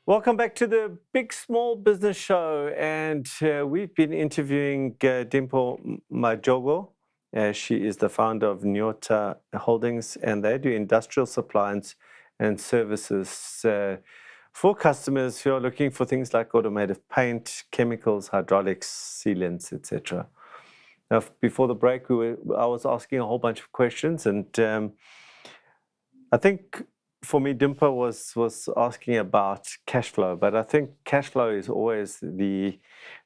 Welcome back to the Big Small Business Show, and we've been interviewing Dimple Majogo. She is the founder of Nyota Holdings, and they do industrial supplies and services for customers who are looking for things like automotive paint, chemicals, hydraulics, sealants, etc. Now, before the break, I was asking a whole bunch of questions, and I think for me, Dimple was asking about cash flow, but I think cash flow is always the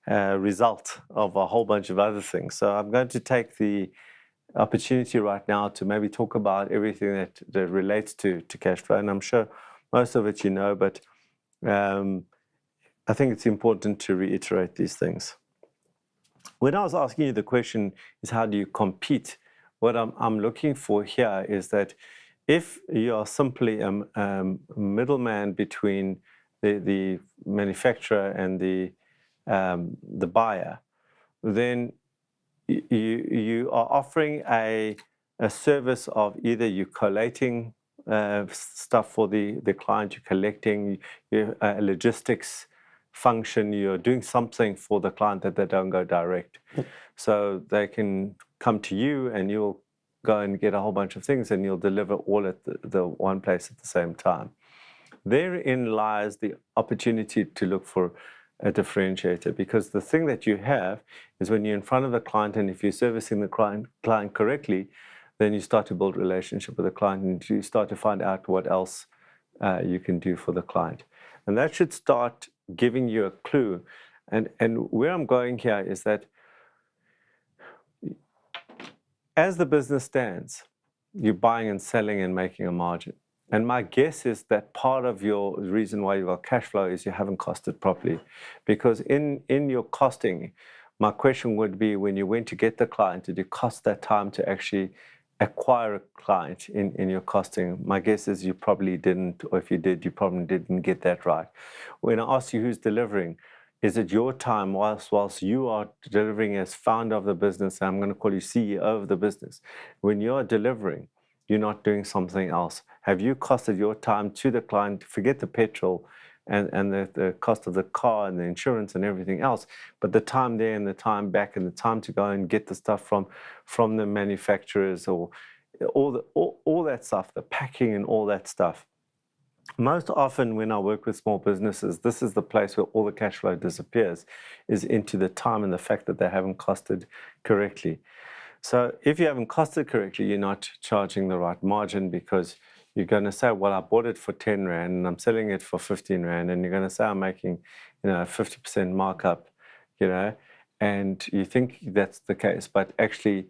result of a whole bunch of other things. So I'm going to take the opportunity right now to maybe talk about everything that relates to cash flow. And I'm sure most of it you know, but I think it's important to reiterate these things. When I was asking you the question is how do you compete, what I'm looking for here is that if you are simply a middleman between the manufacturer and the buyer, then you are offering a service of either you're collating stuff for the client, you're collecting, a logistics function, you're doing something for the client that they don't go direct. So they can come to you and you'll go and get a whole bunch of things and you'll deliver all at the one place at the same time. Therein lies the opportunity to look for a differentiator, because the thing that you have is when you're in front of the client and if you're servicing the client correctly, then you start to build a relationship with the client and you start to find out what else you can do for the client. And that should start giving you a clue. And where I'm going here is that as the business stands, you're buying and selling and making a margin. And my guess is that part of your reason why you've got cash flow is you haven't costed properly. Because in your costing, my question would be, when you went to get the client, did it cost that time to actually acquire a client in your costing? My guess is you probably didn't, or if you did, you probably didn't get that right. When I ask you who's delivering, is it your time whilst you are delivering as founder of the business, I'm going to call you CEO of the business, when you're delivering, you're not doing something else? Have you costed your time to the client? Forget the petrol and the cost of the car and the insurance and everything else, but the time there and the time back and the time to go and get the stuff from the manufacturers, or all that stuff, the packing and all that stuff. Most often when I work with small businesses, this is the place where all the cash flow disappears, is into the time and the fact that they haven't costed correctly. So if you haven't costed correctly, you're not charging the right margin, because you're going to say, well, I bought it for 10 Rand and I'm selling it for 15 Rand. And you're going to say, I'm making, a 50% markup, and you think that's the case, but actually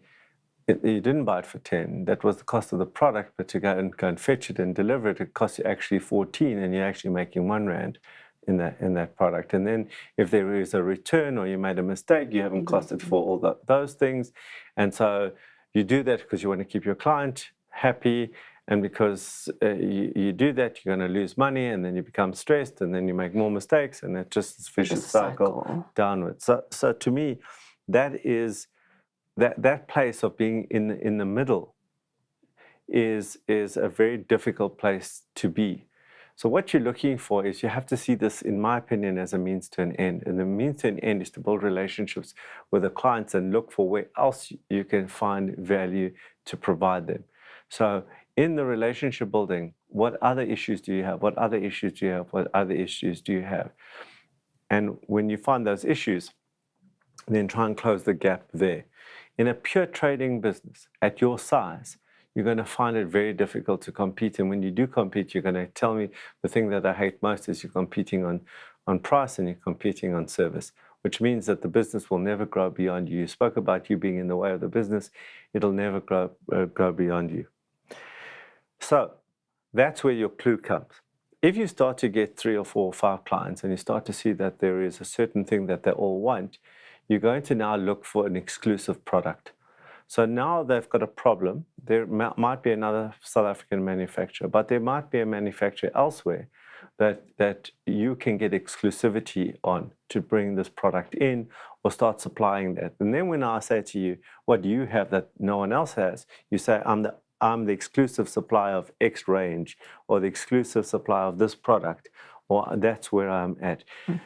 you didn't buy it for 10. That was the cost of the product, but to go and fetch it and deliver it, it costs you actually 14, and you're actually making 1 Rand in that product. And then if there is a return or you made a mistake, you haven't costed for all those things. And so you do that because you want to keep your client happy, and because you do that, you're going to lose money, and then you become stressed, and then you make more mistakes, and it's just this vicious cycle downwards. So to me, that is that place of being in the middle is a very difficult place to be. So what you're looking for is, you have to see this, in my opinion, as a means to an end. And the means to an end is to build relationships with the clients and look for where else you can find value to provide them. So in the relationship building, what other issues do you have? What other issues do you have? What other issues do you have? And when you find those issues, then try and close the gap there. In a pure trading business at your size, you're going to find it very difficult to compete. And when you do compete, you're going to tell me the thing that I hate most is you're competing on price and you're competing on service, which means that the business will never grow beyond you. You spoke about you being in the way of the business. It'll never grow beyond you. So that's where your clue comes. If you start to get 3 or 4 or 5 clients and you start to see that there is a certain thing that they all want, you're going to now look for an exclusive product. So now they've got a problem. There might be another South African manufacturer, but there might be a manufacturer elsewhere that you can get exclusivity on to bring this product in or start supplying that. And then when I say to you, what do you have that no one else has? You say, I'm the exclusive supplier of X range, or the exclusive supplier of this product, or that's where I'm at.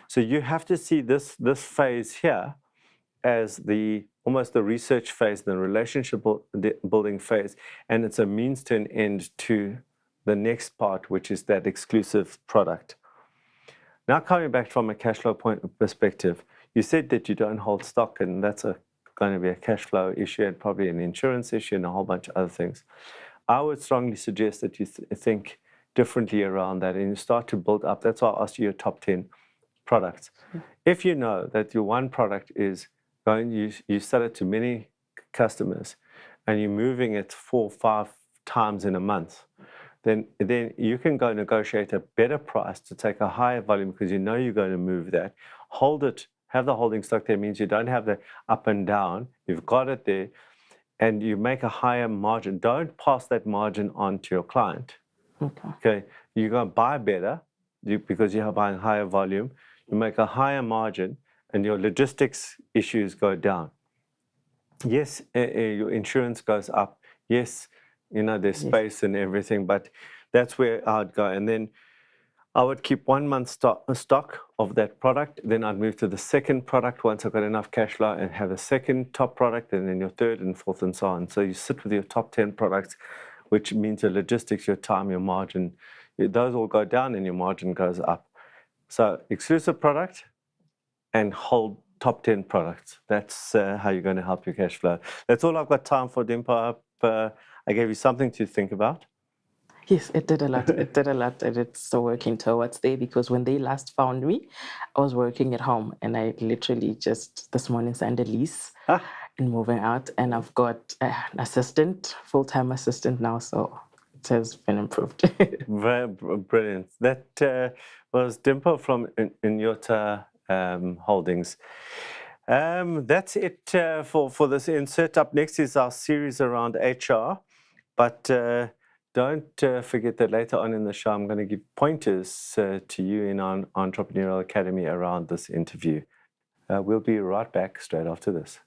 So you have to see this phase here as almost the research phase, the relationship building phase, and it's a means to an end to the next part, which is that exclusive product. Now, coming back from a cash flow perspective, you said that you don't hold stock, and that's going to be a cash flow issue and probably an insurance issue and a whole bunch of other things. I would strongly suggest that you think differently around that and you start to build up. That's why I asked you your top 10 products. If you know that your one product is going, you sell it to many customers and you're moving it 4 or 5 times in a month, then you can go negotiate a better price to take a higher volume because you know you're going to move that. Hold it, have the holding stock there, means you don't have the up and down. You've got it there and you make a higher margin. Don't pass that margin on to your client. Okay. You're going to buy better because you're buying higher volume. You make a higher margin and your logistics issues go down. Yes, your insurance goes up. Yes, there's space and everything, but that's where I'd go. And then I would keep 1 month stock of that product. Then I'd move to the second product once I've got enough cash flow and have a second top product, and then your third and fourth and so on. So you sit with your top 10 products, which means your logistics, your time, your margin, those all go down and your margin goes up. So exclusive product and hold top 10 products. That's how you're going to help your cash flow. That's all I've got time for, Dimpa. I gave you something to think about. Yes, it did a lot. It did a lot, and it's still working towards there because when they last found me, I was working at home, and I literally just this morning signed a lease and moving out, and I've got an assistant, full-time assistant now, so it has been improved. Very brilliant. That was Dimpa from Nyota Holdings. That's it for this insert. Up next is our series around HR, but don't forget that later on in the show, I'm going to give pointers to you in our Entrepreneurial Academy around this interview. We'll be right back straight after this.